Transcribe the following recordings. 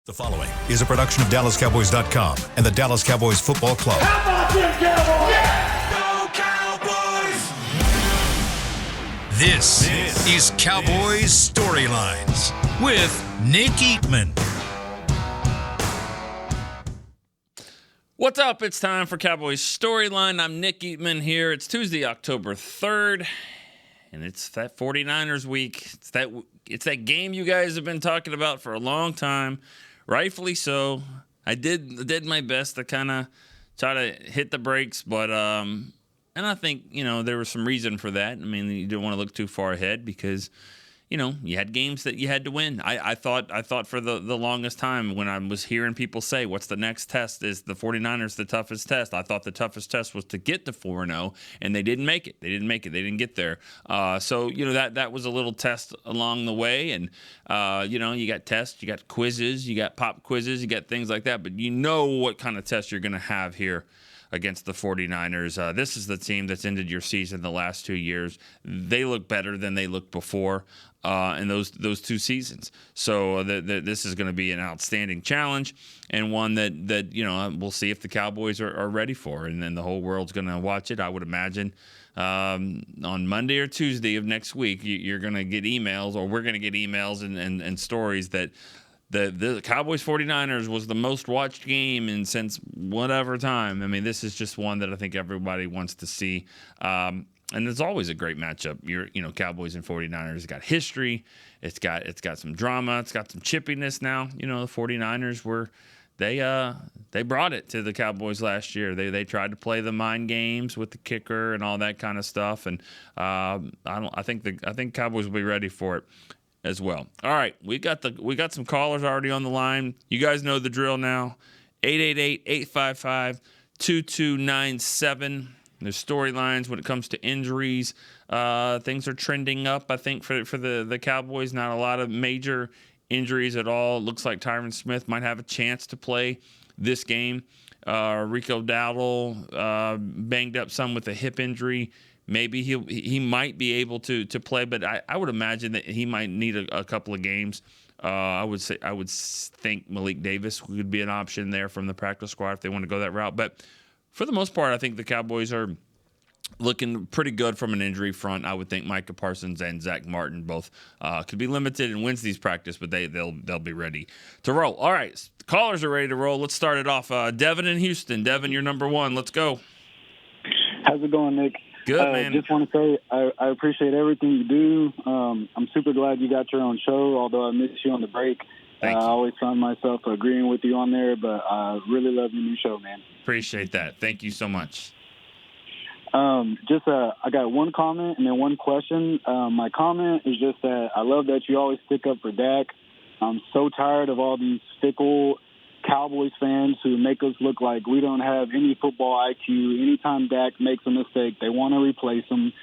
The following is a production of DallasCowboys.com and the Dallas Cowboys Football Club. How about them Cowboys? Yeah! Go Cowboys! This is Cowboys Storylines with Nick Eatman. What's up? It's time for Cowboys Storyline. I'm Nick Eatman here. It's Tuesday, October 3rd, and it's that 49ers week. It's that game you guys have been talking about for a long time. Rightfully so. I did my best to kind of try to hit the brakes, but and I think there was some reason for that. I mean, you didn't want to look too far ahead because you had games that you had to win. I thought for the longest time when I was hearing people say, what's the next test? Is the 49ers the toughest test? I thought the toughest test was to get to 4-0, and they didn't make it. They didn't get there. So that was a little test along the way. And, you got tests, you got quizzes, you got pop quizzes, you got things like that. But you know what kind of test you're going to have here against the 49ers. This is the team that's ended your season the last 2 years. They look better than they looked before in those 2 seasons. So this is going to be an outstanding challenge and one that we'll see if the Cowboys are ready for. And then the whole world's going to watch it, I would imagine. On Monday or Tuesday of next week, you're going to get emails, or we're going to get emails and stories that the Cowboys 49ers was the most watched game in since whatever time. I mean, this is just one that I think everybody wants to see. And it's always a great matchup. Cowboys and 49ers. It's got history. It's got some drama. It's got some chippiness now. The 49ers they brought it to the Cowboys last year. They tried to play the mind games with the kicker and all that kind of stuff. And I think Cowboys will be ready for it as well. All right, we got some callers already on the line. You guys know the drill now. 888-855-2297. There's storylines when it comes to injuries. Things are trending up, I think, for the Cowboys. Not a lot of major injuries at all. Looks like Tyron Smith might have a chance to play this game. Rico Dowdle banged up some with a hip injury. Maybe he might be able to play, but I would imagine that he might need a couple of games. I would think Malik Davis could be an option there from the practice squad if they want to go that route. But for the most part, I think the Cowboys are looking pretty good from an injury front. I would think Micah Parsons and Zach Martin both could be limited in Wednesday's practice, but they'll be ready to roll. All right, the callers are ready to roll. Let's start it off. Devin in Houston. Devin, you're number one. Let's go. How's it going, Nick? Good, man. Just want to say I appreciate everything you do. I'm super glad you got your own show, although I missed you on the break. I always find myself agreeing with you on there, but I really love your new show, man. Appreciate that. Thank you so much. I got one comment and then one question. My comment is just that I love that you always stick up for Dak. I'm so tired of all these fickle Cowboys fans who make us look like we don't have any football IQ. Anytime Dak makes a mistake, they want to replace him,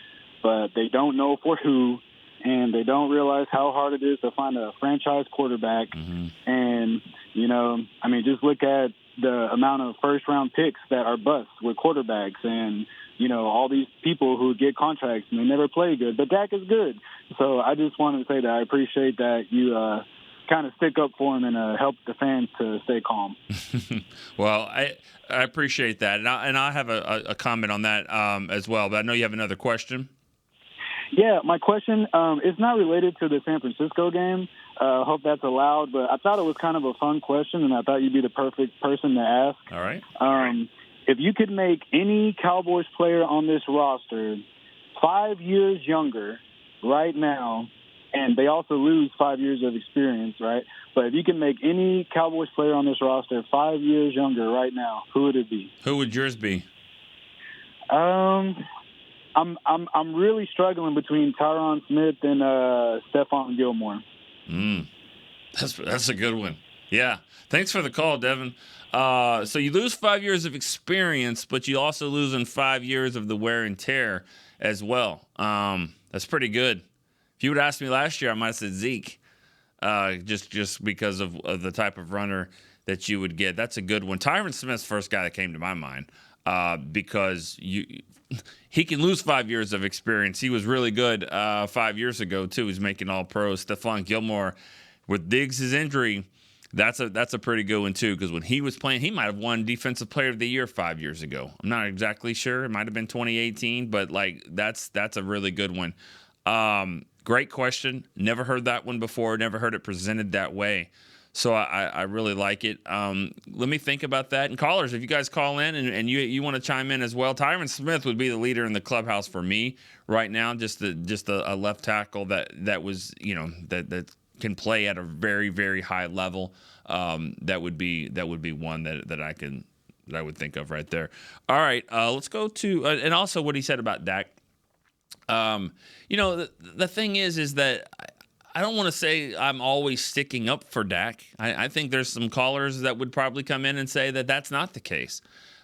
but they don't know for who, and they don't realize how hard it is to find a franchise quarterback. Mm-hmm. And, just look at the amount of first-round picks that are busts with quarterbacks and, all these people who get contracts and they never play good. But Dak is good. So I just wanted to say that I appreciate that you kind of stick up for him and help the fans to stay calm. Well, I appreciate that. And I have a comment on that as well. But I know you have another question. Yeah, my question is not related to the San Francisco game. Hope that's allowed. But I thought it was kind of a fun question, and I thought you'd be the perfect person to ask. All right. If you could make any Cowboys player on this roster 5 years younger right now, and they also lose 5 years of experience, right? But if you can make any Cowboys player on this roster 5 years younger right now, who would it be? Who would yours be? I'm really struggling between Tyron Smith and Stephon Gilmore. That's a good one. Yeah. Thanks for the call, Devin. So you lose 5 years of experience, but you also lose in 5 years of the wear and tear as well. That's pretty good. If you would ask me last year, I might have said Zeke, just because of the type of runner that you would get. That's a good one. Tyron Smith's the first guy that came to my mind because he can lose 5 years of experience. He was really good 5 years ago, too. He's making all pros. Stephon Gilmore, with Diggs' injury, That's a pretty good one too, because when he was playing, he might have won Defensive Player of the Year 5 years ago. I'm not exactly sure. It might have been 2018, but like that's a really good one. Great question. Never heard that one before. Never heard it presented that way. So I really like it. Let me think about that. And callers, if you guys call in and you want to chime in as well, Tyron Smith would be the leader in the clubhouse for me right now. Just a left tackle that was that can play at a very, very high level. That would be one that I would think of right there. All right, let's go to and also what he said about Dak. The thing is that I don't want to say I'm always sticking up for Dak. I think there's some callers that would probably come in and say that that's not the case.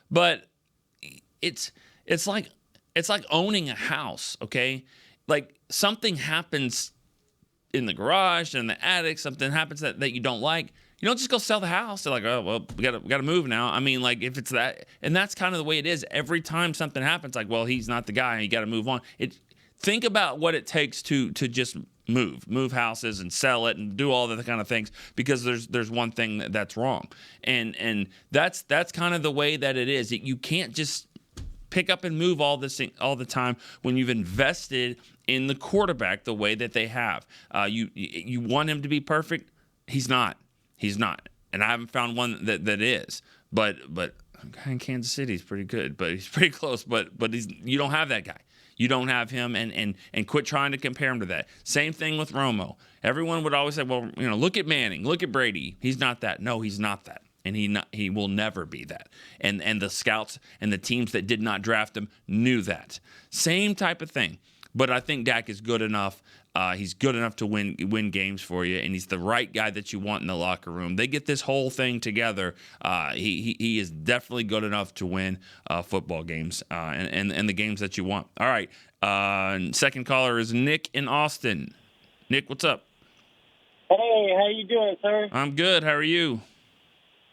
But it's like owning a house, okay? Like something happens in the garage, in the attic, something happens that you don't like. You don't just go sell the house. They're like, oh, well, we got to move now. I mean, like if it's that, and that's kind of the way it is. Every time something happens, like, well, he's not the guy and you got to move on. Think about what it takes to just move houses and sell it and do all the kind of things, because there's one thing that's wrong, and that's kind of the way that it is. You can't just pick up and move all the time when you've invested in the quarterback the way that they have. You want him to be perfect. He's not, and I haven't found one that is. But guy in Kansas City is pretty good, but he's pretty close. But you don't have that guy. You don't have him, and quit trying to compare him to that. Same thing with Romo. Everyone would always say, well, look at Manning, look at Brady. He's not that. No, he's not that, and he will never be that. And the scouts and the teams that did not draft him knew that. Same type of thing. But I think Dak is good enough. He's good enough to win games for you, and he's the right guy that you want in the locker room. They get this whole thing together. He is definitely good enough to win football games and the games that you want. All right, second caller is Nick in Austin. Nick, what's up? Hey, how you doing, sir? I'm good. How are you?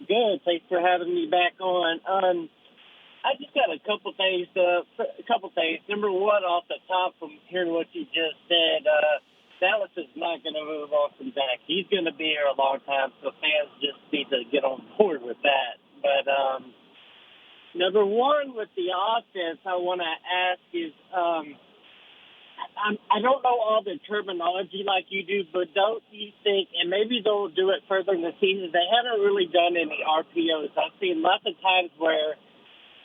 Good. Thanks for having me back on. I just got a couple things. Number one, off the top, from hearing what you just said, Dallas is not going to move on from Dak. He's going to be here a long time, so fans just need to get on board with that. But number one, with the offense, I want to ask is, I don't know all the terminology like you do, but don't you think, and maybe they'll do it further in the season, they haven't really done any RPOs. I've seen lots of times where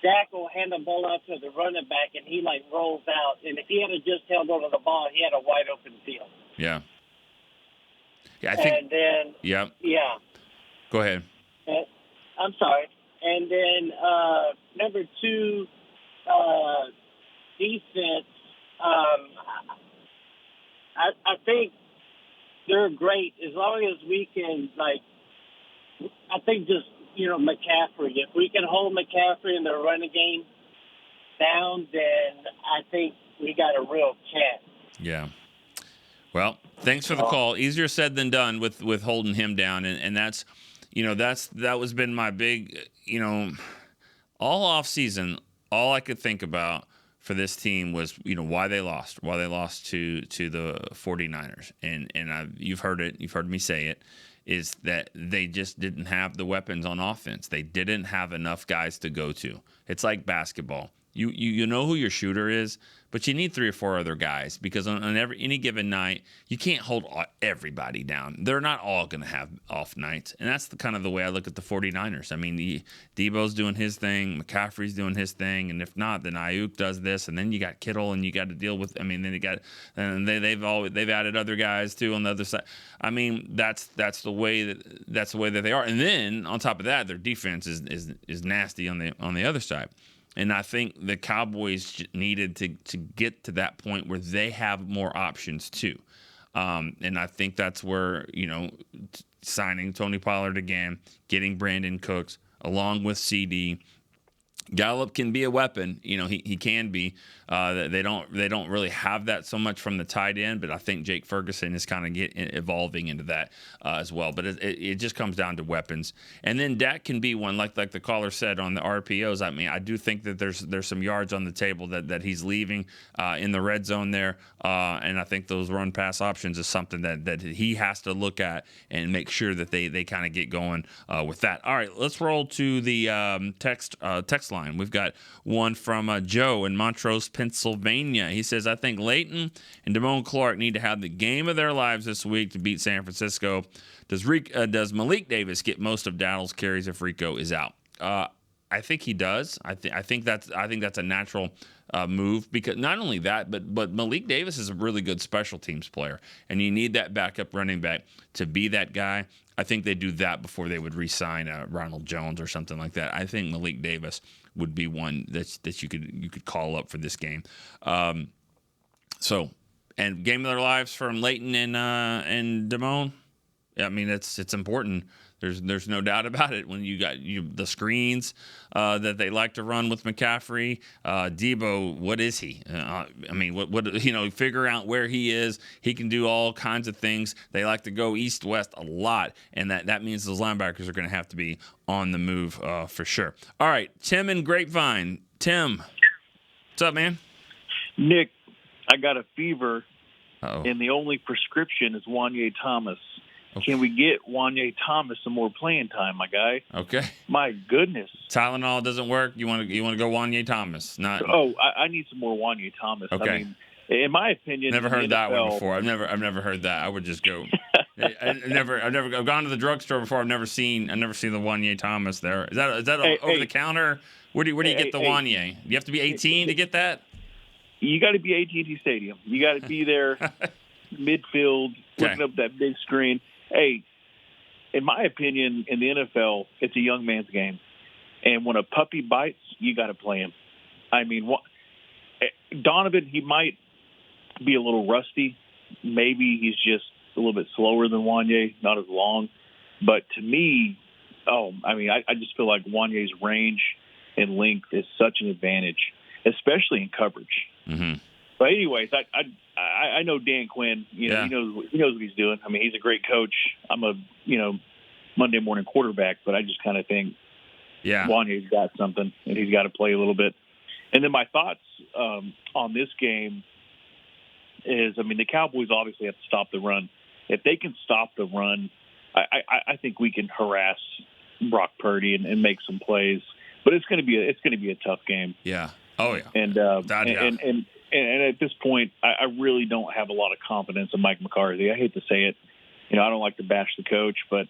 Dak will hand the ball out to the running back, and he, rolls out. And if he had just held onto the ball, he had a wide-open field. Yeah. Yeah, I think. And then. Yeah. Yeah. Go ahead. I'm sorry. And then number two, defense. I think they're great as long as we can, I think just, McCaffrey. If we can hold McCaffrey in the running game down, then I think we got a real chance. Yeah. Well, thanks for the call. Easier said than done with holding him down, and that's, that was been my big, all off season. All I could think about for this team was, why they lost to the 49ers, and you've heard it, you've heard me say it. Is that they just didn't have the weapons on offense. They didn't have enough guys to go to. It's like basketball. You know who your shooter is, but you need 3 or 4 other guys, because on any given night, you can't hold everybody down. They're not all going to have off nights, and that's kind of the way I look at the 49ers. I mean, Debo's doing his thing, McCaffrey's doing his thing, and if not, then Ayuk does this, and then you got Kittle, and you got to deal with. I mean, then you got, and they've added other guys too on the other side. I mean, that's the way that they are, and then on top of that, their defense is nasty on the other side. And I think the Cowboys needed to get to that point where they have more options too. And I think that's where, signing Tony Pollard again, getting Brandon Cooks along with CD, Gallup can be a weapon. He can be. They don't really have that so much from the tight end, but I think Jake Ferguson is kind of evolving into that as well. But it just comes down to weapons. And then Dak can be one, like the caller said on the RPOs. I mean, I do think that there's some yards on the table that he's leaving in the red zone there, and I think those run pass options is something that he has to look at and make sure that they kind of get going with that. All right, let's roll to the text line. We've got one from Joe in Montrose, Pennsylvania. He says, I think Leighton and Damone Clark need to have the game of their lives this week to beat San Francisco. Does Malik Davis get most of Dowdle's carries if Rico is out? I think he does. I think that's a natural move, because not only that, but Malik Davis is a really good special teams player, and you need that backup running back to be that guy. I think they do that before they would re-sign Ronald Jones or something like that. I think Malik Davis would be one that you could call up for this game. So, and game of their lives from Leighton and Damone. I mean, it's important. There's no doubt about it. When you got the screens that they like to run with McCaffrey, Debo, what is he? I mean, what figure out where he is. He can do all kinds of things. They like to go east-west a lot, and that means those linebackers are going to have to be on the move for sure. All right, Tim in Grapevine. Tim, what's up, man? Nick, I got a fever, Uh-oh. and the only prescription is Wanye Thomas. Okay. Can we get Wanye Thomas some more playing time, my guy? Okay. My goodness. Tylenol doesn't work. You want to go Wanye Thomas? Not. Oh, I need some more Wanye Thomas. Okay. I mean, in my opinion, Never heard that NFL, one before. I've never heard that. I would just go. I've gone to the drugstore before. I've never seen the Wanye Thomas there. Is that over the counter? Where do you get the Wanye? You have to be 18 to get that. You got to be AT&T Stadium. You got to be there, midfield, looking up that big screen. Hey, in my opinion, in the NFL, it's a young man's game. And when a puppy bites, you got to play him. I mean, Donovan, he might be a little rusty. Maybe he's just a little bit slower than Wanye, not as long. But to me, I just feel like Wanye's range and length is such an advantage, especially in coverage. Mm-hmm. But anyways, I know Dan Quinn. He knows what he's doing. I mean, he's a great coach. I'm a Monday morning quarterback, but I just kind of think Wanye's got something, and he's got to play a little bit. And then my thoughts on this game is, I mean, the Cowboys obviously have to stop the run. If they can stop the run, I think we can harass Brock Purdy and make some plays. But it's going to be a tough game. Yeah. Oh yeah. And at this point, I really don't have a lot of confidence in Mike McCarthy. I hate to say it. I don't like to bash the coach, but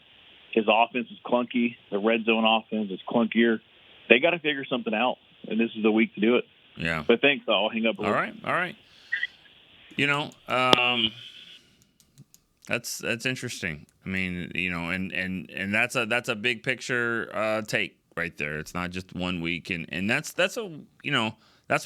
his offense is clunky. The red zone offense is clunkier. They got to figure something out, and this is the week to do it. Yeah. But thanks. I'll hang up. All right. That's interesting. I mean, and that's a big picture take right there. It's not just 1 week, and that's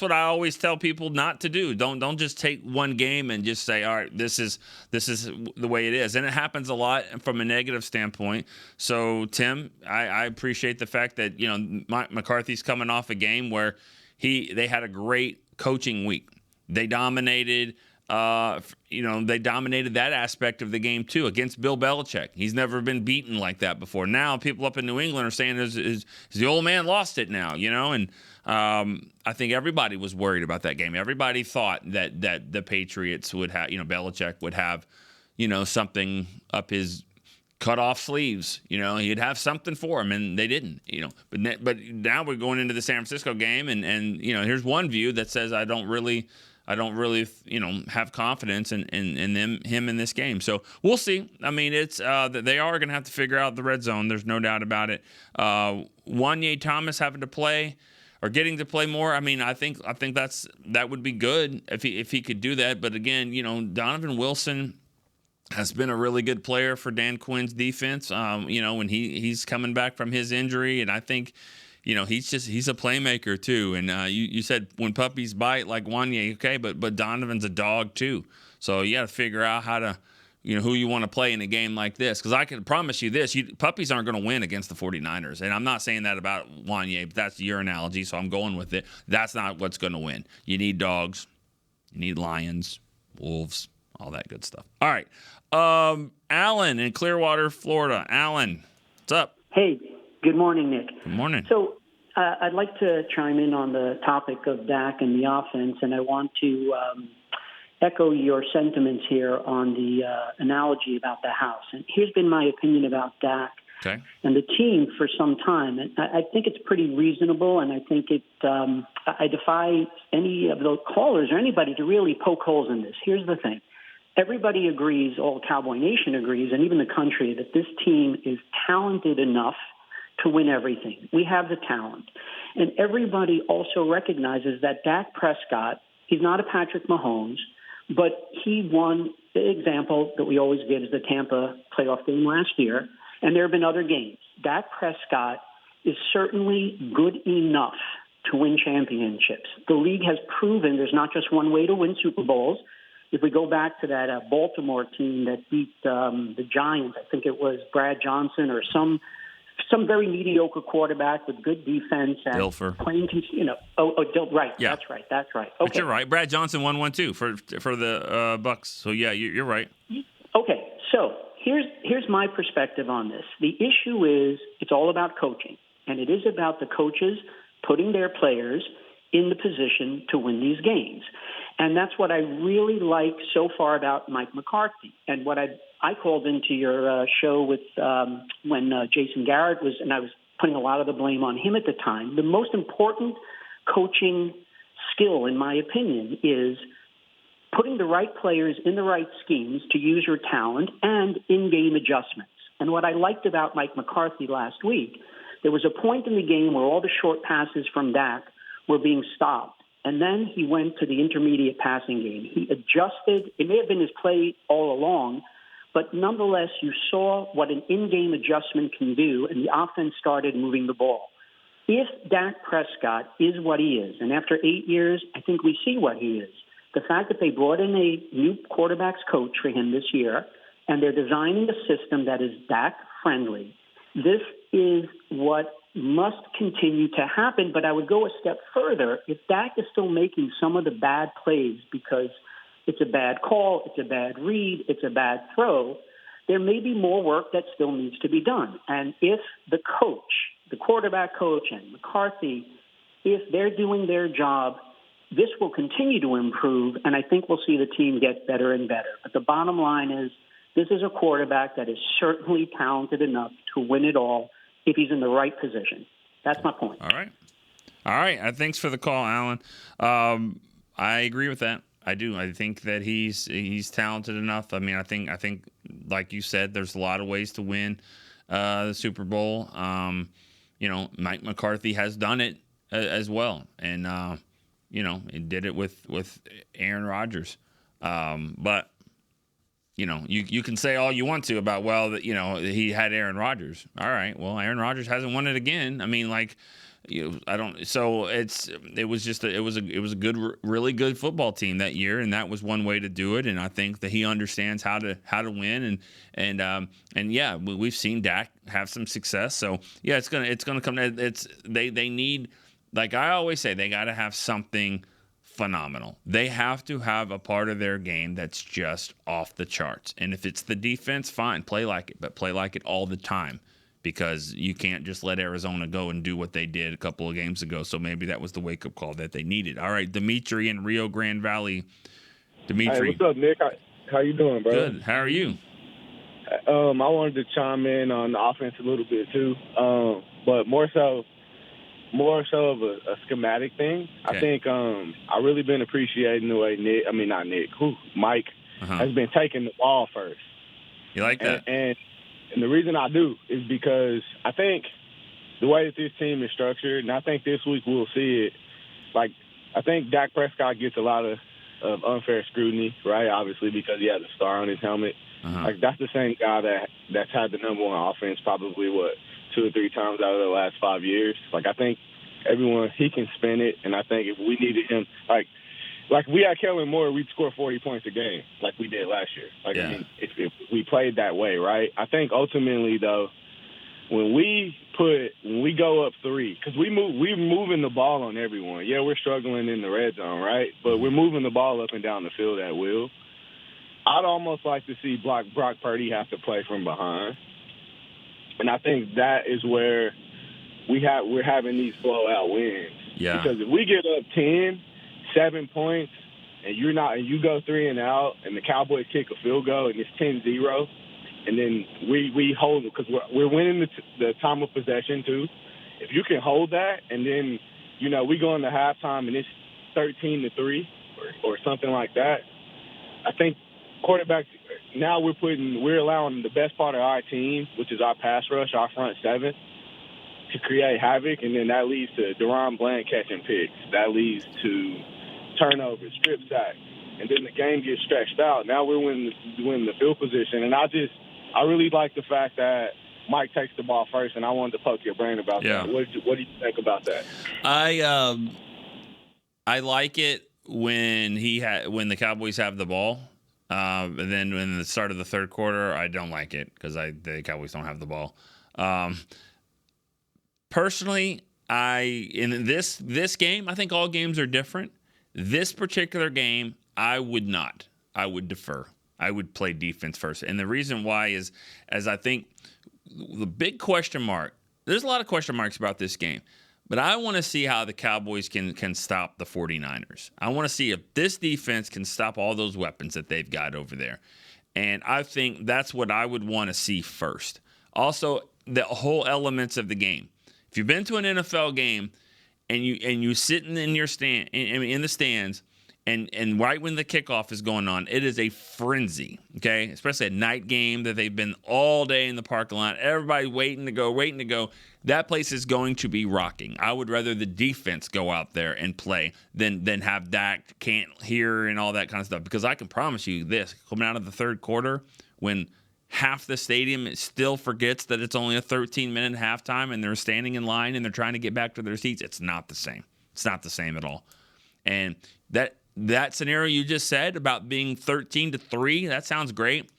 what I always tell people not to do. Don't just take one game and just say, all right, this is the way it is. And it happens a lot from a negative standpoint. So, Tim, I appreciate the fact that, McCarthy's coming off a game where they had a great coaching week. They dominated that aspect of the game too against Bill Belichick. He's never been beaten like that before. Now people up in New England are saying is the old man lost it now, and I think everybody was worried about that game. Everybody thought that the Patriots would have, Belichick would have, something up his cut off sleeves. He'd have something for him, and they didn't. But now we're going into the San Francisco game, and here's one view that says I don't really have confidence in him in this game. So we'll see. I mean, it's they are going to have to figure out the red zone. There's no doubt about it. Wanye Thomas having to play or getting to play more. I mean, I think that would be good if he could do that. But again, Donovan Wilson has been a really good player for Dan Quinn's defense. When he's coming back from his injury, and I think. He's a playmaker too. And you said when puppies bite like Wanye, okay, but Donovan's a dog too. So you got to figure out how to who you want to play in a game like this. Because I can promise you this, puppies aren't going to win against the 49ers. And I'm not saying that about Wanye, but that's your analogy, so I'm going with it. That's not what's going to win. You need dogs. You need lions, wolves, all that good stuff. All right. Alan in Clearwater, Florida. Alan, what's up? Hey, good morning, Nick. Good morning. So I'd like to chime in on the topic of Dak and the offense, and I want to echo your sentiments here on the analogy about the house. And here's been my opinion about Dak and the team for some time. And I think it's pretty reasonable, and I think I defy any of the callers or anybody to really poke holes in this. Here's the thing. Everybody agrees, all Cowboy Nation agrees, and even the country, that this team is talented enough to win everything. We have the talent. And everybody also recognizes that Dak Prescott, he's not a Patrick Mahomes, but he won. The example that we always give is the Tampa playoff game last year, and there have been other games. Dak Prescott is certainly good enough to win championships. The league has proven there's not just one way to win Super Bowls. If we go back to that Baltimore team that beat the Giants, I think it was Brad Johnson or some very mediocre quarterback with good defense and Dilfer. Playing, right. Yeah. That's right. Okay. But you're right. Brad Johnson won one too for the Bucks. So yeah, you're right. Okay. So here's my perspective on this. The issue is it's all about coaching, and it is about the coaches putting their players in the position to win these games. And that's what I really like so far about Mike McCarthy. And what I called into your show with when Jason Garrett was, and I was putting a lot of the blame on him at the time. The most important coaching skill, in my opinion, is putting the right players in the right schemes to use your talent and in-game adjustments. And what I liked about Mike McCarthy last week, there was a point in the game where all the short passes from Dak were being stopped. And then he went to the intermediate passing game. He adjusted. It may have been his play all along, but nonetheless, you saw what an in-game adjustment can do, and the offense started moving the ball. If Dak Prescott is what he is, and after 8 years, I think we see what he is, the fact that they brought in a new quarterback's coach for him this year, and they're designing a system that is Dak-friendly, this is what must continue to happen. But I would go a step further. If Dak is still making some of the bad plays because it's a bad call, it's a bad read, it's a bad throw, there may be more work that still needs to be done. And if the coach, the quarterback coach and McCarthy, if they're doing their job, this will continue to improve, and I think we'll see the team get better and better. But the bottom line is this is a quarterback that is certainly talented enough to win it all if he's in the right position. That's my point. All right. Thanks for the call, Alan. I agree with that. I do. I think that he's talented enough. I mean, I think like you said, there's a lot of ways to win the Super Bowl. Mike McCarthy has done it as well, and he did it with Aaron Rodgers. But you can say all you want to about, that he had Aaron Rodgers. All right, well, Aaron Rodgers hasn't won it again. I mean, I don't. So it was a good, really good football team that year, and that was one way to do it. And I think that he understands how to win. And yeah, we've seen Dak have some success. So yeah, it's gonna come. They need, like I always say, they got to have something phenomenal. They have to have a part of their game that's just off the charts. And if it's the defense, fine, play like it, but play like it all the time, because you can't just let Arizona go and do what they did a couple of games ago. So maybe that was the wake-up call that they needed. All right, Dimitri in Rio Grande Valley. Dimitri. Hey, what's up, Nick? How you doing, bro? Good. How are you? I wanted to chime in on the offense a little bit too, but more so of a schematic thing. Okay. I think I really been appreciating the way Mike has been taking the ball first. You like that? And the reason I do is because I think the way that this team is structured, and I think this week we'll see it, I think Dak Prescott gets a lot of unfair scrutiny, right? Obviously, because he has a star on his helmet. Uh-huh. That's the same guy that's had the number one offense probably, 2 or 3 times out of the last 5 years. I think he can spin it, and I think if we needed him, like we had Kellen Moore, we'd score 40 points a game like we did last year. Like, yeah. I mean, if we played that way, right? I think ultimately, though, when we go up 3, because we're moving the ball on everyone. Yeah, we're struggling in the red zone, right? But we're moving the ball up and down the field at will. I'd almost like to see Brock Purdy have to play from behind. And I think that is where we're having these blowout wins. Yeah. Because if we get up 10, 7 points, and you go 3 and out, and the Cowboys kick a field goal, and it's 10-0, and then we hold it because we're winning the time of possession too. If you can hold that, and then we go into halftime and it's 13-3 or something like that, I think quarterbacks now we're allowing the best part of our team, which is our pass rush, our front 7, to create havoc, and then that leads to Deron Bland catching picks. That leads to turnovers, strip sacks, and then the game gets stretched out. Now we're winning the field position, and I really like the fact that Mike takes the ball first, and I wanted to poke your brain about that. What do you think about that? I like it when the Cowboys have the ball, and then in the start of the third quarter, I don't like it because the Cowboys don't have the ball. Personally, in this game, I think all games are different. This particular game, I would not. I would defer. I would play defense first. And the reason why is, as I think the big question mark, there's a lot of question marks about this game, but I want to see how the Cowboys can stop the 49ers. I want to see if this defense can stop all those weapons that they've got over there. And I think that's what I would want to see first. Also, the whole elements of the game. If you've been to an NFL game and you sitting in your in the stands, and right when the kickoff is going on, it is a frenzy, okay? Especially a night game that they've been all day in the parking lot. Everybody waiting to go. That place is going to be rocking. I would rather the defense go out there and play than have Dak can't hear and all that kind of stuff. Because I can promise you this, coming out of the third quarter, when half the stadium still forgets that it's only a 13-minute halftime and they're standing in line and they're trying to get back to their seats, it's not the same. It's not the same at all. And that scenario you just said about being 13-3, that sounds great.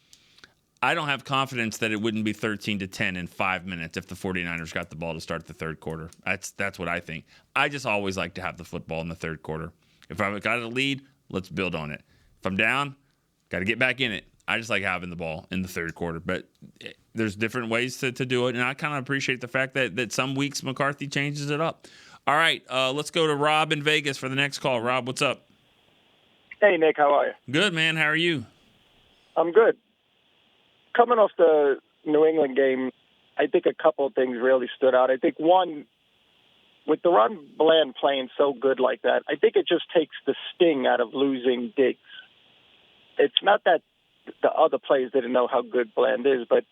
I don't have confidence that it wouldn't be 13-10 in 5 minutes if the 49ers got the ball to start the third quarter. That's what I think. I just always like to have the football in the third quarter. If I've got a lead, let's build on it. If I'm down, got to get back in it. I just like having the ball in the third quarter. But there's different ways to do it, and I kind of appreciate the fact that some weeks McCarthy changes it up. All right, let's go to Rob in Vegas for the next call. Rob, what's up? Hey, Nick, how are you? Good, man. How are you? I'm good. Coming off the New England game, I think a couple of things really stood out. I think, one, with Deron Bland playing so good like that, I think it just takes the sting out of losing Diggs. It's not that the other players didn't know how good Bland is, but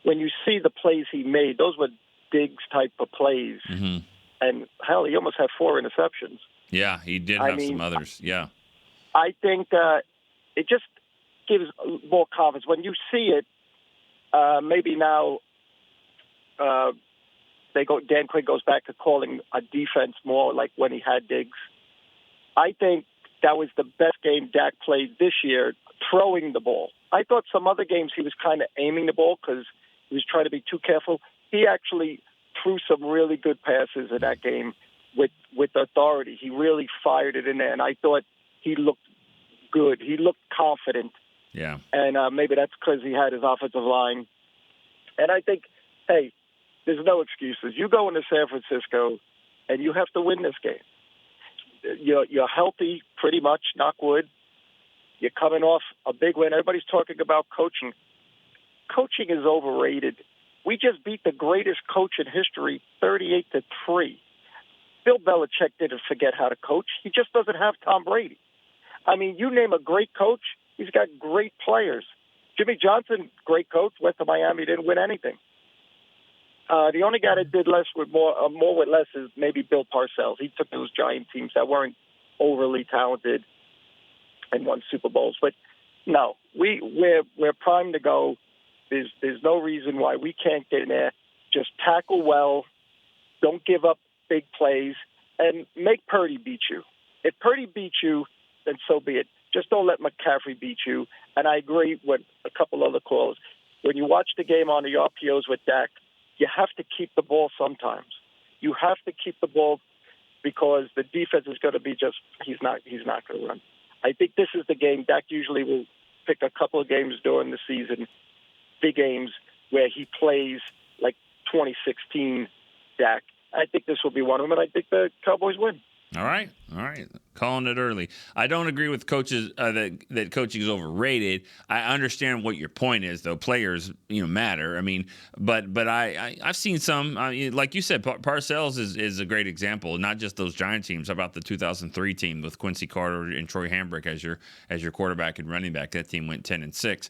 when you see the plays he made, those were Diggs-type of plays. Mm-hmm. And, hell, he almost had 4 interceptions. Yeah, he did have some others. Yeah. I think it just gives more confidence. When you see it, maybe now Dan Quinn goes back to calling a defense more like when he had Diggs. I think that was the best game Dak played this year, throwing the ball. I thought some other games he was kind of aiming the ball because he was trying to be too careful. He actually threw some really good passes in that game with authority. He really fired it in there, and I thought he looked good. He looked confident. Yeah. And maybe that's because he had his offensive line. And I think, hey, there's no excuses. You go into San Francisco, and you have to win this game. You're healthy, pretty much, knock wood. You're coming off a big win. Everybody's talking about coaching. Coaching is overrated. We just beat the greatest coach in history, 38-3. Bill Belichick didn't forget how to coach. He just doesn't have Tom Brady. I mean, you name a great coach, he's got great players. Jimmy Johnson, great coach, went to Miami, didn't win anything. The only guy that did less with more with less is maybe Bill Parcells. He took those Giant teams that weren't overly talented and won Super Bowls. But no, we're primed to go. There's no reason why we can't get in there. Just tackle well, don't give up big plays, and make Purdy beat you. If Purdy beats you, then so be it. Just don't let McCaffrey beat you. And I agree with a couple other calls. When you watch the game on the RPOs with Dak, you have to keep the ball sometimes. You have to keep the ball because the defense is going to be just he's not going to run. I think this is the game. Dak usually will pick a couple of games during the season, big games, where he plays like 2016 Dak. I think this will be one of them, and I think the Cowboys win. All right. Calling it early. I don't agree with coaches that coaching is overrated. I understand what your point is, though. Players, matter. I mean, but I've seen some. Like you said, Parcells is a great example. Not just those Giant teams. How about the 2003 team with Quincy Carter and Troy Hambrick as your quarterback and running back? That team went 10-6.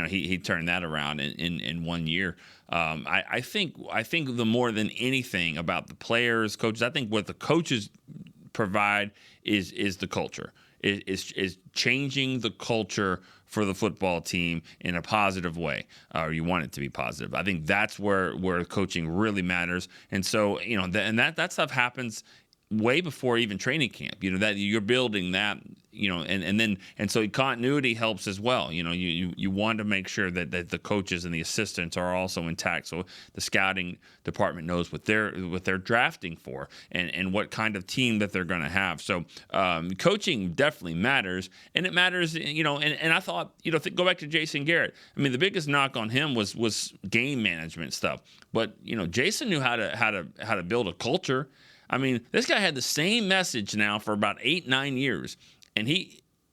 He turned that around in 1 year. I think the more than anything about the players, coaches, I think what the coaches provide is the culture, is changing the culture for the football team in a positive way, or you want it to be positive. I think that's where coaching really matters. And so, that stuff happens way before even training camp, that you're building that, and so continuity helps as well. You want to make sure that the coaches and the assistants are also intact. So the scouting department knows what they're drafting for and what kind of team that they're going to have. So coaching definitely matters, and it matters, and I thought, go back to Jason Garrett. I mean, the biggest knock on him was game management stuff, but Jason knew how to build a culture. I mean, this guy had the same message now for about 8-9 years, and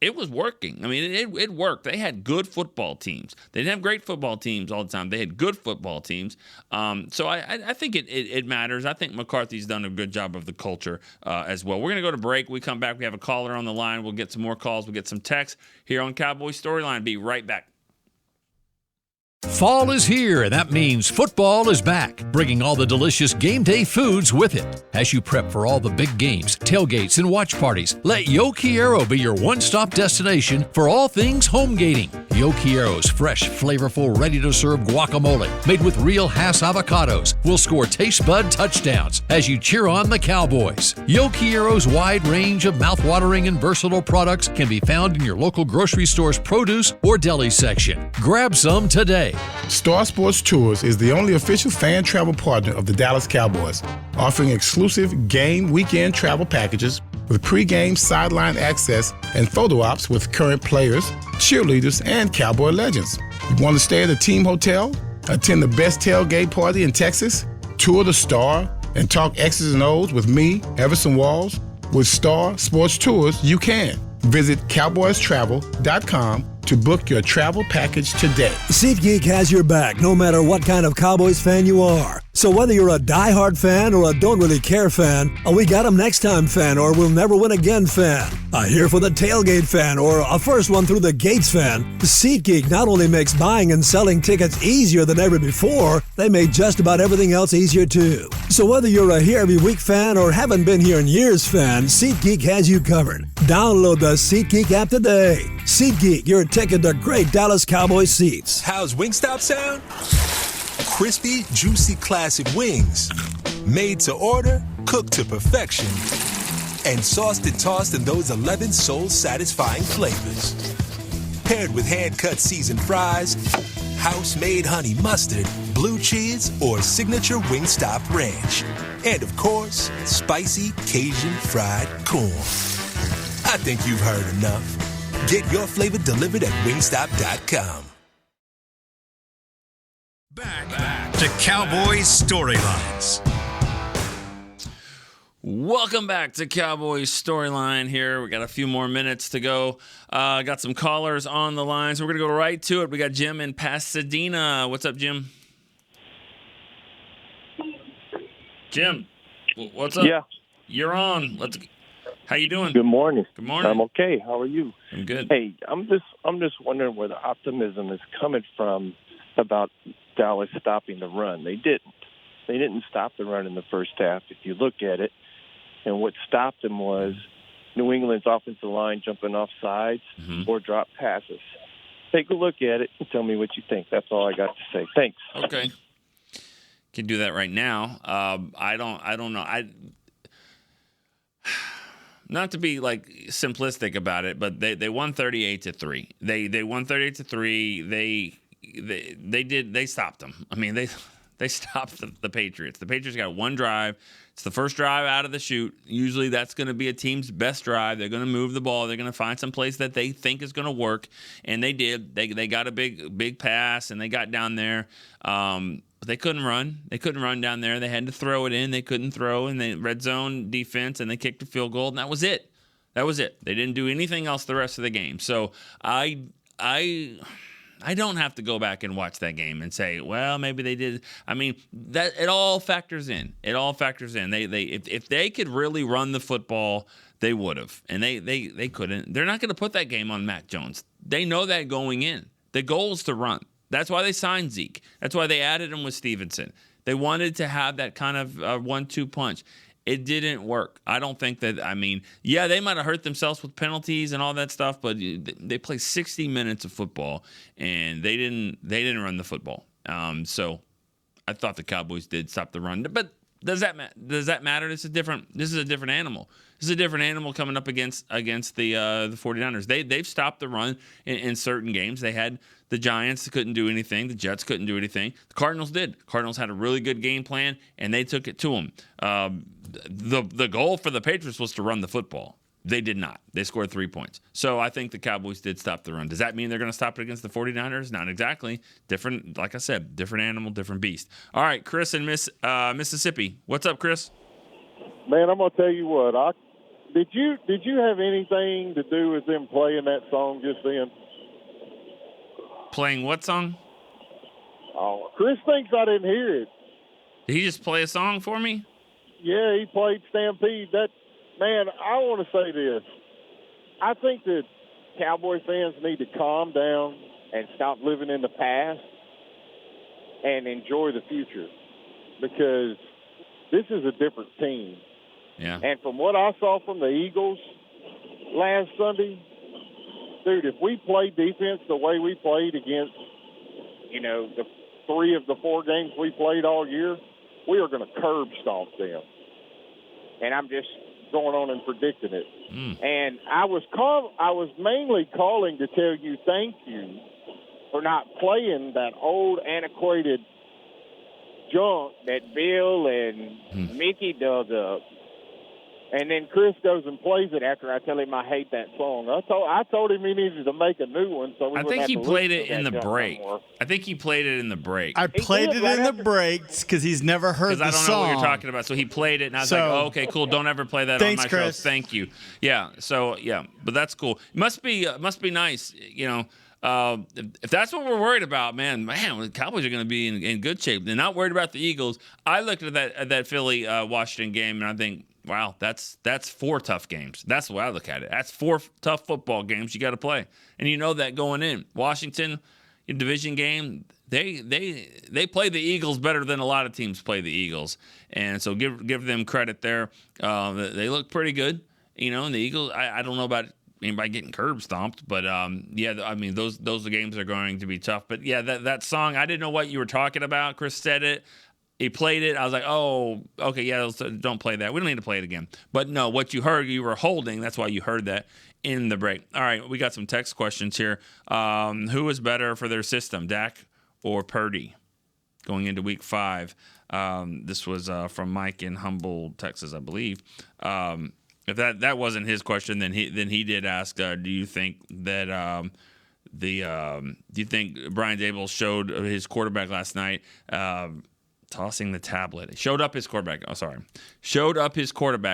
it was working. I mean, it worked. They had good football teams. They didn't have great football teams all the time. They had good football teams. So I think it matters. I think McCarthy's done a good job of the culture as well. We're going to go to break. We come back. We have a caller on the line. We'll get some more calls. We'll get some texts here on Cowboys Storyline. Be right back. Fall is here, and that means football is back, bringing all the delicious game day foods with it. As you prep for all the big games, tailgates, and watch parties, let Yo Quiero be your one-stop destination for all things home gating. Yo Quiero's fresh, flavorful, ready-to-serve guacamole, made with real Hass avocados, will score taste bud touchdowns as you cheer on the Cowboys. Yo Quiero's wide range of mouth-watering and versatile products can be found in your local grocery store's produce or deli section. Grab some today. Star Sports Tours is the only official fan travel partner of the Dallas Cowboys, offering exclusive game weekend travel packages with pre-game sideline access and photo ops with current players, cheerleaders, and Cowboy legends. You want to stay at a team hotel, attend the best tailgate party in Texas, tour the Star, and talk X's and O's with me, Everson Walls? With Star Sports Tours, you can. Visit cowboystravel.com to book your travel package today. SeatGeek has your back no matter what kind of Cowboys fan you are. So whether you're a diehard fan or a don't really care fan, a we got 'em next time fan or we'll never win again fan, a here for the tailgate fan or a first one through the gates fan, SeatGeek not only makes buying and selling tickets easier than ever before, they made just about everything else easier too. So whether you're a here every week fan or haven't been here in years fan, SeatGeek has you covered. Download the SeatGeek app today. SeatGeek, your ticket to great Dallas Cowboys seats. How's Wingstop sound? Crispy, juicy, classic wings. Made to order, cooked to perfection. And sauced and tossed in those 11 soul-satisfying flavors. Paired with hand-cut seasoned fries, house-made honey mustard, blue cheese, or signature Wingstop ranch. And, of course, spicy Cajun fried corn. I think you've heard enough. Get your flavor delivered at wingstop.com. Back to Cowboys Storylines. Welcome back to Cowboys Storyline here. We got a few more minutes to go. Got some callers on the line, so we're going to go right to it. We got Jim in Pasadena. What's up, Jim? Jim, what's up? Yeah. You're on. How you doing? Good morning. Good morning. I'm okay. How are you? I'm good. Hey, I'm just wondering where the optimism is coming from about Dallas stopping the run. They didn't stop the run in the first half, if you look at it. And what stopped them was New England's offensive line jumping off sides or drop passes. Take a look at it and tell me what you think. That's all I got to say. Thanks. Okay. Can do that right now. I don't know. not to be like simplistic about it, but they won 38-3. They won 38-3. They stopped them. I mean, they stopped the Patriots. The Patriots got one drive. It's the first drive out of the chute. Usually that's going to be a team's best drive. They're going to move the ball. They're going to find some place that they think is going to work, and they did. They got a big pass, and they got down there. But they couldn't run. They couldn't run down there. They had to throw it in. They couldn't throw, and they red zone defense, and they kicked a field goal, and that was it. That was it. They didn't do anything else the rest of the game. So I don't have to go back and watch that game and say, well, maybe they did. I mean, that it all factors in. It all factors in. If they could really run the football, they would have, and they couldn't. They're not going to put that game on Mac Jones. They know that going in. The goal is to run. That's why they signed Zeke. That's why they added him with Stevenson. They wanted to have that kind of 1-2 punch. It didn't work. I don't think that, I mean, yeah, they might have hurt themselves with penalties and all that stuff, but they played 60 minutes of football, and they didn't run the football. So I thought the Cowboys did stop the run. But does that matter? This is a different animal. This is a different animal coming up against the 49ers. They've stopped the run in certain games. They had the Giants couldn't do anything. The Jets couldn't do anything. The Cardinals did. The Cardinals had a really good game plan, and they took it to them. The goal for the Patriots was to run the football. They did not. They scored 3 points. So I think the Cowboys did stop the run. Does that mean they're going to stop it against the 49ers? Not exactly. Different, like I said, different animal, different beast. All right, Chris in Mississippi. What's up, Chris? Man, I'm going to tell you what. Did you have anything to do with them playing that song just then? Playing what song? Oh, Chris thinks I didn't hear it. Did he just play a song for me? Yeah, he played Stampede. Man, I want to say this. I think that Cowboy fans need to calm down and stop living in the past and enjoy the future, because this is a different team. Yeah. And from what I saw from the Eagles last Sunday, dude, if we played defense the way we played against, the 3 of the 4 games we played all year, we are going to curb stomp them. And I'm just going on and predicting it. And I was mainly calling to tell you thank you for not playing that old antiquated junk that Bill and Mickey dug up. And then Chris goes and plays it after I tell him I hate that song. I told him he needed to make a new one. So I think he played it in the break. I think he played it in the break. I played it in the breaks because he's never heard the song. Because I don't know what you're talking about. So he played it, and I was like, oh, okay, cool. Don't ever play that on my Chris. show. Thank you. Yeah, so, yeah, but that's cool. It must be nice, if that's what we're worried about, man, the Cowboys are going to be in good shape. They're not worried about the Eagles. I looked at that Philly-Washington game, and I think, wow, that's 4 tough games. That's the way I look at it. That's 4 tough football games you got to play, and you know that going in. Washington, in division game, they play the Eagles better than a lot of teams play the Eagles, and so give them credit there. They look pretty good, and the Eagles. I don't know about anybody getting curb stomped, but yeah, I mean those games are going to be tough. But yeah, that song, I didn't know what you were talking about. Chris said it. He played it. I was like, oh, okay, yeah, don't play that. We don't need to play it again. But no, what you heard, you were holding. That's why you heard that in the break. All right, we got some text questions here. Who is better for their system, Dak or Purdy, going into Week 5? This was from Mike in Humboldt, Texas, I believe. If that wasn't his question, then he did ask, do you think that do you think Brian Daboll showed his quarterback last night? Tossing the tablet. Showed up his quarterback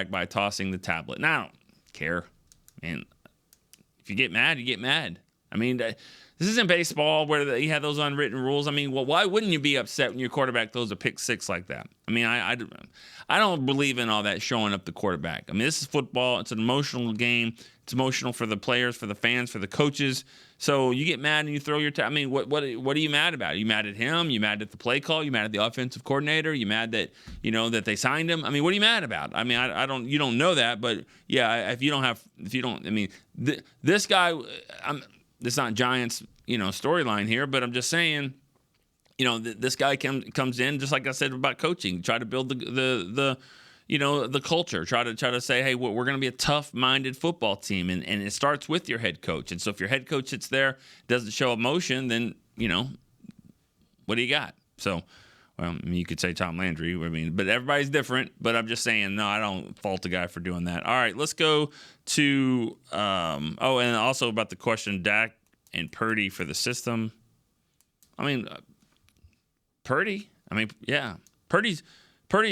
by tossing the tablet. Now, I don't care. Man, if you get mad, you get mad. I mean, this isn't baseball where you have those unwritten rules. I mean, well, why wouldn't you be upset when your quarterback throws a pick 6 like that? I mean, I don't believe in all that showing up the quarterback. I mean, this is football. It's an emotional game. It's emotional for the players, for the fans, for the coaches. So you get mad and you throw your I mean, what are you mad about? Are you mad at him? You mad at the play call? You mad at the offensive coordinator? You mad that that they signed him? I mean, what are you mad about? I mean, I don't. You don't know that, but yeah, I mean, this guy. This is not Giants, storyline here, but I'm just saying. This guy comes in just like I said about coaching. Try to build the the culture. Try to say, hey, we're going to be a tough-minded football team, and it starts with your head coach. And so if your head coach sits there, doesn't show emotion, then what do you got? So, well, I mean, you could say Tom Landry. I mean, but everybody's different. But I'm just saying, no, I don't fault the guy for doing that. All right, let's go to and also about the question, Dak and Purdy for the system. I mean, Purdy. I mean, yeah, Purdy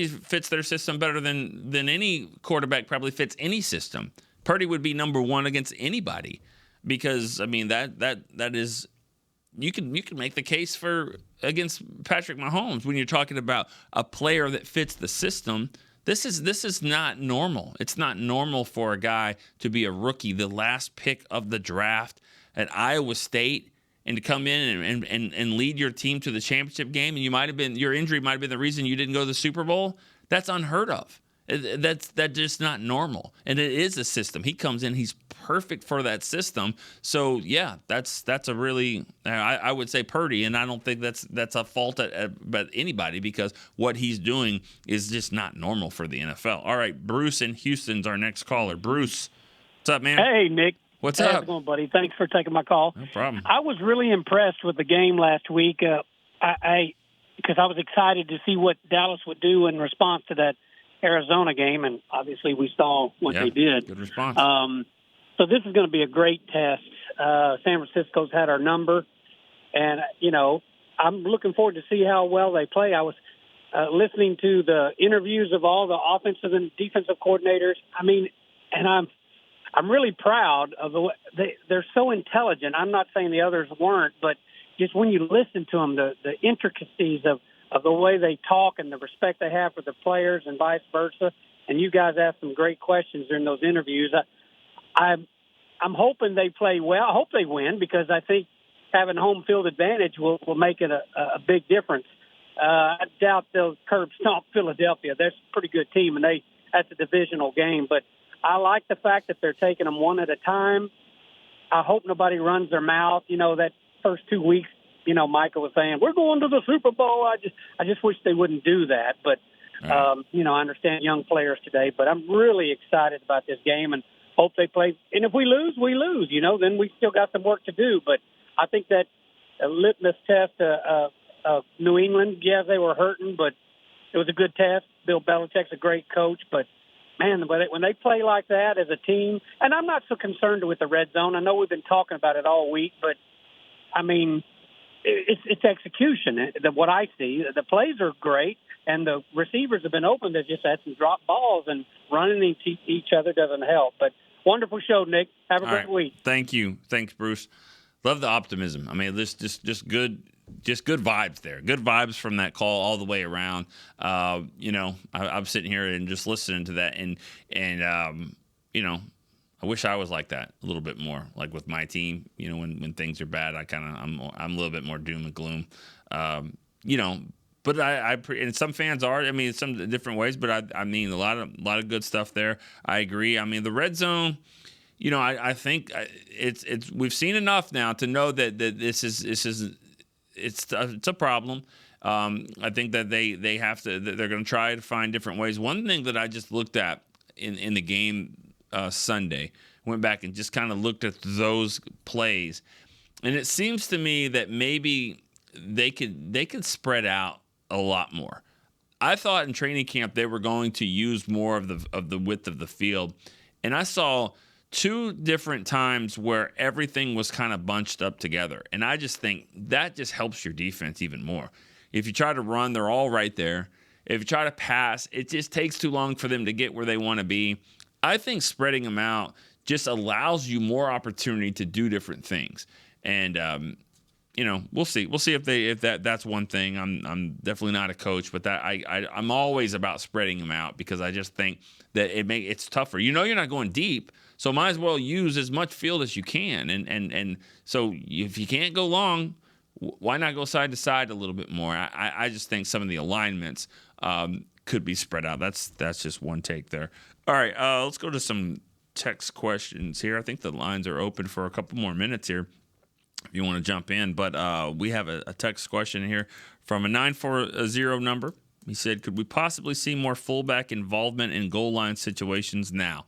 fits their system better than any quarterback probably fits any system. Purdy would be number one against anybody because I mean that is you can make the case for against Patrick Mahomes when you're talking about a player that fits the system. This is not normal. It's not normal for a guy to be a rookie, the last pick of the draft at Iowa State, and to come in and lead your team to the championship game, and your injury might have been the reason you didn't go to the Super Bowl. That's unheard of. That's just not normal. And it is a system. He comes in, he's perfect for that system. So yeah, that's a really I would say Purdy, and I don't think that's a fault at anybody because what he's doing is just not normal for the NFL. All right, Bruce in Houston's our next caller. Bruce, what's up, man? Hey, Nick. What's How's up? it going, buddy? Thanks for taking my call. No problem. I was really impressed with the game last week. Because I was excited to see what Dallas would do in response to that Arizona game, and obviously we saw what they did. Good response. So this is going to be a great test. San Francisco's had our number, and I'm looking forward to see how well they play. I was listening to the interviews of all the offensive and defensive coordinators. I mean, and I'm really proud of the way they're so intelligent. I'm not saying the others weren't, but just when you listen to them, the intricacies of the way they talk and the respect they have for the players and vice versa. And you guys asked some great questions during those interviews. I'm hoping they play well. I hope they win because I think having home field advantage will make it a big difference. I doubt they'll curb stomp Philadelphia. They're a pretty good team, and that's a divisional game. But I like the fact that they're taking them one at a time. I hope nobody runs their mouth. That first 2 weeks, Michael was saying, we're going to the Super Bowl. I just wish they wouldn't do that. But, I understand young players today. But I'm really excited about this game and hope they play. And if we lose, we lose. Then we still got some work to do. But I think that litmus test of New England, yeah, they were hurting, but it was a good test. Bill Belichick's a great coach. But, man, when they play like that as a team, and I'm not so concerned with the red zone. I know we've been talking about it all week, but, I mean, it's execution. What I see, the plays are great, and the receivers have been open. They've just had some drop balls, and running each other doesn't help. But wonderful show, Nick. Have a great week. Thank you. Thanks, Bruce. Love the optimism. I mean, this just good vibes there. Good vibes from that call all the way around. I'm sitting here and just listening to that, and I wish I was like that a little bit more, like with my team. When things are bad, I'm a little bit more doom and gloom. But and some fans are. I mean, some different ways. But I mean, a lot of good stuff there. I agree. I mean, the red zone. I think it's we've seen enough now to know that this is it's a problem. I think that they have to. They're going to try to find different ways. One thing that I just looked at in the game Sunday, went back and just kind of looked at those plays, and it seems to me that maybe they could spread out a lot more. I thought in training camp they were going to use more of the width of the field, and I saw 2 different times where everything was kind of bunched up together, and I just think that just helps your defense even more. If you try to run, they're all right there. If you try to pass, it just takes too long for them to get where they want to be. I think spreading them out just allows you more opportunity to do different things, and we'll see. We'll see if that's one thing. I'm definitely not a coach, but that I'm always about spreading them out because I just think that it's tougher. You're not going deep, so might as well use as much field as you can, and so if you can't go long, why not go side to side a little bit more? I just think some of the alignments could be spread out. That's just one take there. All right, let's go to some text questions here. I think the lines are open for a couple more minutes here if you want to jump in. But we have a text question here from a 940 number. He said, could we possibly see more fullback involvement in goal line situations now?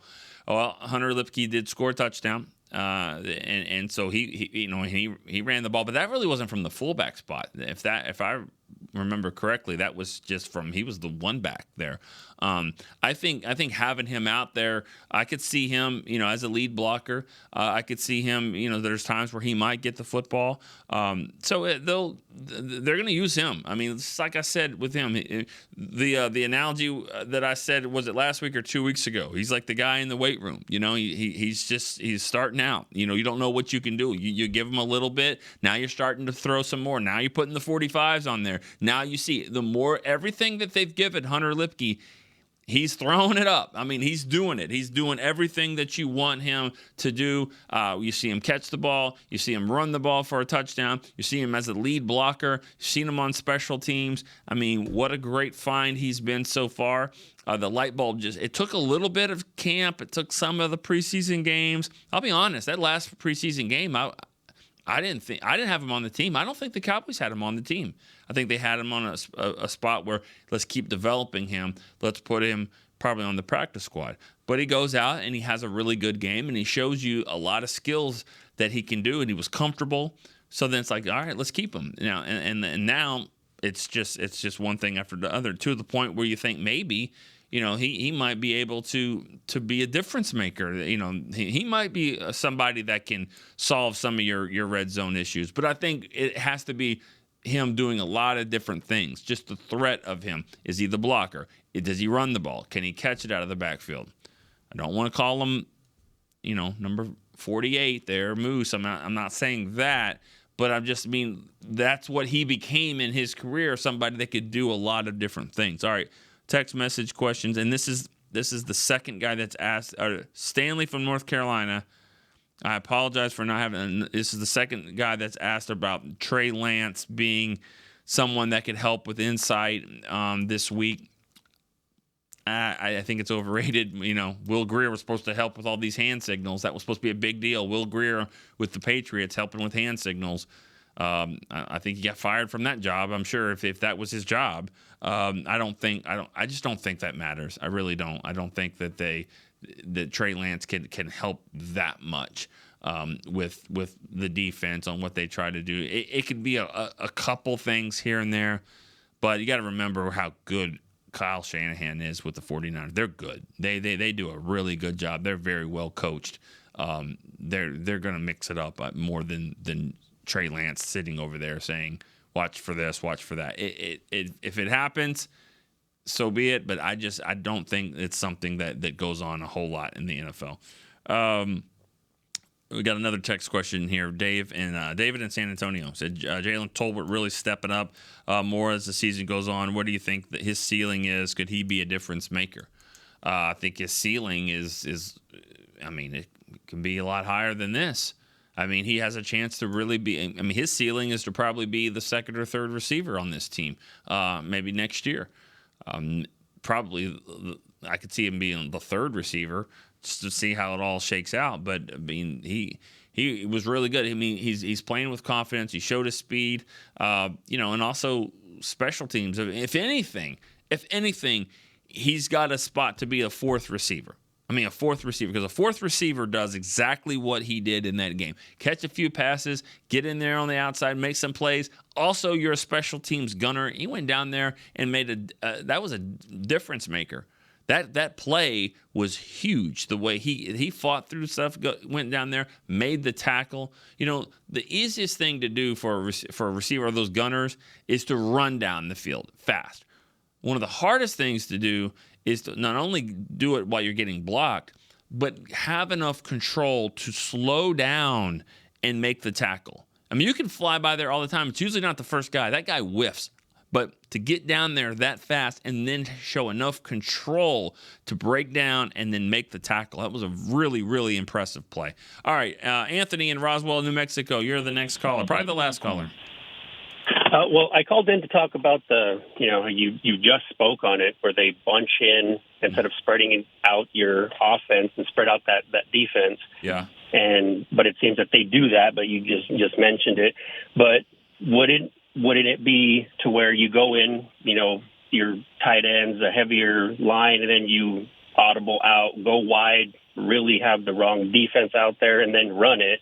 Well, Hunter Luepke did score a touchdown, and so he ran the ball, but that really wasn't from the fullback spot. If I remember correctly, that was just from he was the one back there. I think having him out there, I could see him, as a lead blocker. I could see him, there's times where he might get the football. So they're going to use him. I mean, it's like I said with him, the analogy that I said, was it last week or 2 weeks ago? He's like the guy in the weight room. He's starting out. You don't know what you can do. You give him a little bit. Now you're starting to throw some more. Now you're putting the 45s on there. Now you see everything that they've given Hunter Luepke, he's throwing it up. I mean, he's doing it. He's doing everything that you want him to do. You see him catch the ball. You see him run the ball for a touchdown. You see him as a lead blocker. You've seen him on special teams. I mean, what a great find he's been so far. The light bulb it took a little bit of camp. It took some of the preseason games. I'll be honest, that last preseason game, I didn't have him on the team. I don't think the Cowboys had him on the team. I think they had him on a spot where let's keep developing him. Let's put him probably on the practice squad. But he goes out and he has a really good game and he shows you a lot of skills that he can do and he was comfortable. So then it's like, all right, let's keep him now. And now it's just one thing after the other, to the point where you think maybe, he might be able to be a difference maker. He might be somebody that can solve some of your red zone issues. But I think it has to be him doing a lot of different things. Just the threat of him. Is he the blocker? Does he run the ball? Can he catch it out of the backfield? I don't want to call him, number 48 there, Moose. I'm not saying that. But I just mean that's what he became in his career, somebody that could do a lot of different things. All right. Text message questions, and this is the second guy that's asked. Stanley from North Carolina. I apologize for not having. This is the second guy that's asked about Trey Lance being someone that could help with insight this week. I think it's overrated. Will Grier was supposed to help with all these hand signals. That was supposed to be a big deal. Will Grier with the Patriots helping with hand signals. I think he got fired from that job. I'm sure if that was his job. I just don't think that matters. I really don't. I don't think that Trey Lance can help that much with the defense on what they try to do. It could be a couple things here and there, but you got to remember how good Kyle Shanahan is with the 49ers. They're good. They do a really good job. They're very well coached. They're going to mix it up more than Trey Lance sitting over there saying, watch for this, watch for that. If it happens, so be it. But I don't think it's something that goes on a whole lot in the NFL. We got another text question here. David in San Antonio said Jalen Tolbert really stepping up more as the season goes on. What do you think that his ceiling is? Could he be a difference maker? I think his ceiling is it can be a lot higher than this. I mean, he has a chance to really be. I mean, his ceiling is to probably be the second or third receiver on this team, maybe next year. Probably, I could see him being the third receiver just to see how it all shakes out. But I mean, he was really good. I mean, he's playing with confidence. He showed his speed, and also special teams. If anything, he's got a spot to be a fourth receiver. A fourth receiver, because a fourth receiver does exactly what he did in that game. Catch a few passes, get in there on the outside, make some plays. Also, you're a special teams gunner. He went down there and made that was a difference maker. That play was huge. The way he fought through stuff, went down there, made the tackle. The easiest thing to do for a receiver of those gunners is to run down the field fast. One of the hardest things to do is to not only do it while you're getting blocked, but have enough control to slow down and make the tackle. I mean, you can fly by there all the time. It's usually not the first guy. That guy whiffs. But to get down there that fast and then show enough control to break down and then make the tackle, that was a really, really impressive play. All right, Anthony in Roswell, New Mexico, you're the next caller, probably the last caller. Well, I called in to talk about you just spoke on it, where they bunch in instead of spreading out your offense and spread out that defense. Yeah. But it seems that they do that, but you just mentioned it. But wouldn't it be to where you go in, your tight ends, a heavier line, and then you audible out, go wide, really have the wrong defense out there, and then run it.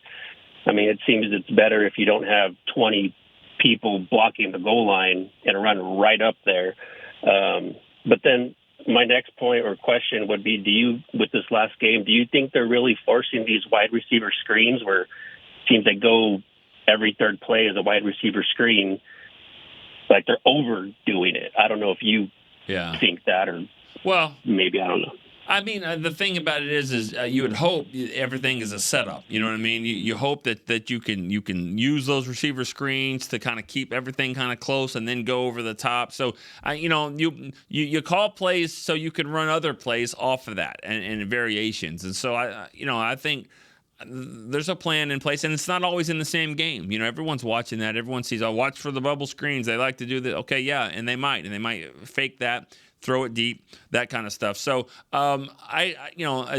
I mean, it seems it's better if you don't have 20 people blocking the goal line and run right up there. But then my next point or question would be, with this last game, do you think they're really forcing these wide receiver screens where it seems they go every third play as a wide receiver screen? Like they're overdoing it. I don't know if you think that, or maybe, I don't know. I mean, the thing about it is you would hope everything is a setup. You know what I mean? You hope that you can use those receiver screens to kind of keep everything kind of close and then go over the top. So, you call plays so you can run other plays off of that and variations. And so I think there's a plan in place, and it's not always in the same game. You know, everyone's watching that. Everyone sees, watch for the bubble screens. They like to do that. Okay, yeah, and they might fake that, throw it deep, that kind of stuff. So, I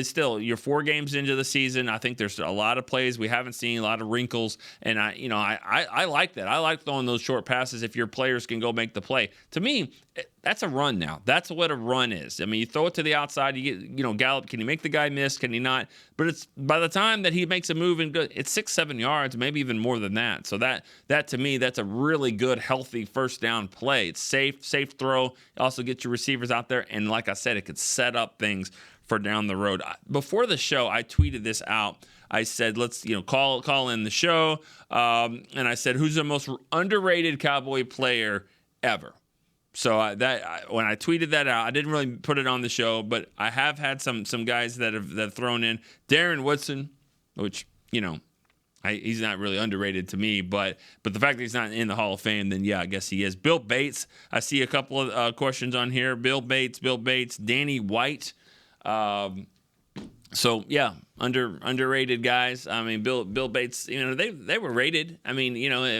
still, you're 4 games into the season. I think there's a lot of plays we haven't seen, a lot of wrinkles, and I like that. I like throwing those short passes if your players can go make the play. To me, that's a run now. That's what a run is. I mean, you throw it to the outside, you get, Gallup, can he make the guy miss? Can he not? But it's by the time that he makes a move and good, it's 6-7 yards, maybe even more than that. So that to me, that's a really good, healthy first down play. It's safe throw. Also get your receivers out there, and like I said, it could set up things for down the road. Before the show, I tweeted this out. I said, let's call in the show, and I said, who's the most underrated Cowboy player ever? So when I tweeted that out, I didn't really put it on the show, but I have had some guys that have thrown in Darren Woodson, which he's not really underrated to me, but the fact that he's not in the Hall of Fame, then yeah, I guess he is. Bill Bates, I see a couple of questions on here. Bill Bates, Danny White. So yeah, underrated guys. I mean, Bill Bates, they were rated. I mean,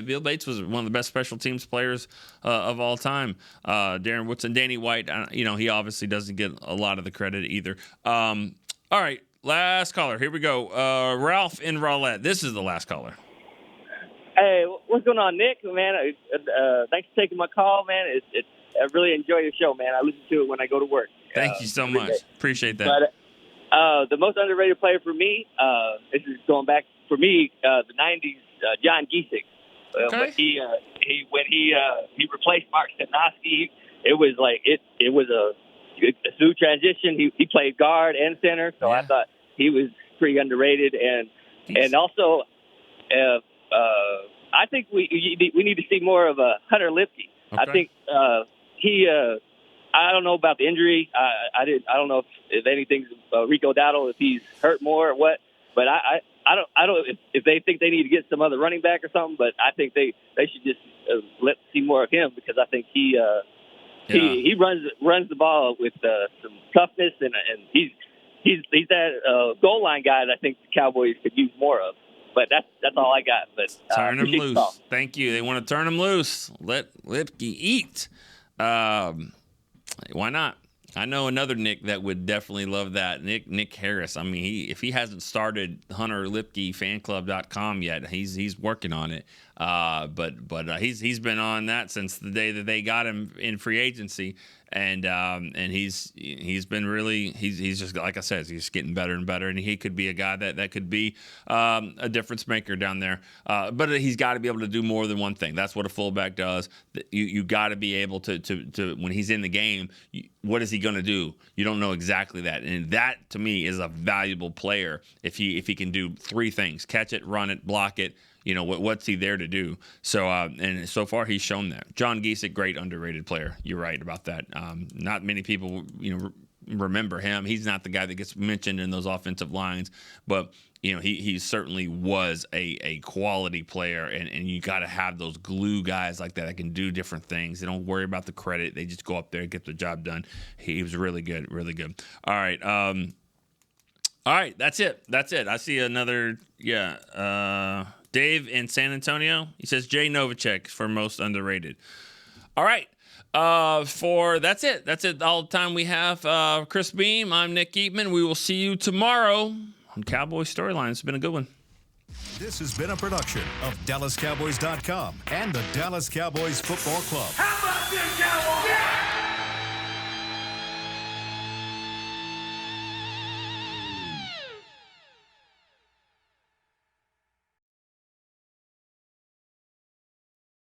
Bill Bates was one of the best special teams players of all time. Darren Woodson, Danny White, he obviously doesn't get a lot of the credit either. All right, last caller. Here we go. Ralph in Rowlett. This is the last caller. Hey, what's going on, Nick? Man, thanks for taking my call, man. I really enjoy your show, man. I listen to it when I go to work. Thank you so much. Appreciate that. But, the most underrated player for me, this is going back for me, the '90s, John Giesick. Okay. When he replaced Mark Stepnoski, it was like it was a smooth transition. He played guard and center, so I thought he was pretty underrated. And also, I think we need to see more of Hunter Luepke. Okay. I think he. I don't know about the injury. I don't know if anything's Rico Dowdle, if he's hurt more or what. But I don't if they think they need to get some other running back or something. But I think they should just see more of him, because I think he runs the ball with some toughness, and he's that goal line guy that I think the Cowboys could use more of. But that's all I got. But turn him loose. Thank you. They want to turn him loose. Let Luepke eat. Why not? I know another Nick that would definitely love that. Nick Harris. I mean, if he hasn't started HunterLuepkeFanClub.com yet, he's working on it. But he's been on that since the day that they got him in free agency, and he's been really he's just, like I said, he's getting better and better, and he could be a guy that could be a difference maker down there. But he's got to be able to do more than one thing. That's what a fullback does. You got to be able to when he's in the game. What is he going to do? You don't know exactly that, and that to me is a valuable player if he can do 3 things: catch it, run it, block it. What's he there to do? So, and so far he's shown that. John Giesick, great underrated player. You're right about that. Not many people, remember him. He's not the guy that gets mentioned in those offensive lines, but he certainly was a quality player, and you got to have those glue guys like that can do different things. They don't worry about the credit. They just go up there and get the job done. He was really good, really good. All right. All right, that's it. I see another, Dave in San Antonio. He says Jay Novacek for most underrated. All right. That's it. That's it. All the time we have. Chris Beam, I'm Nick Eatman. We will see you tomorrow on Cowboy Storyline. It's been a good one. This has been a production of DallasCowboys.com and the Dallas Cowboys Football Club. How about this, Cowboys? Yeah!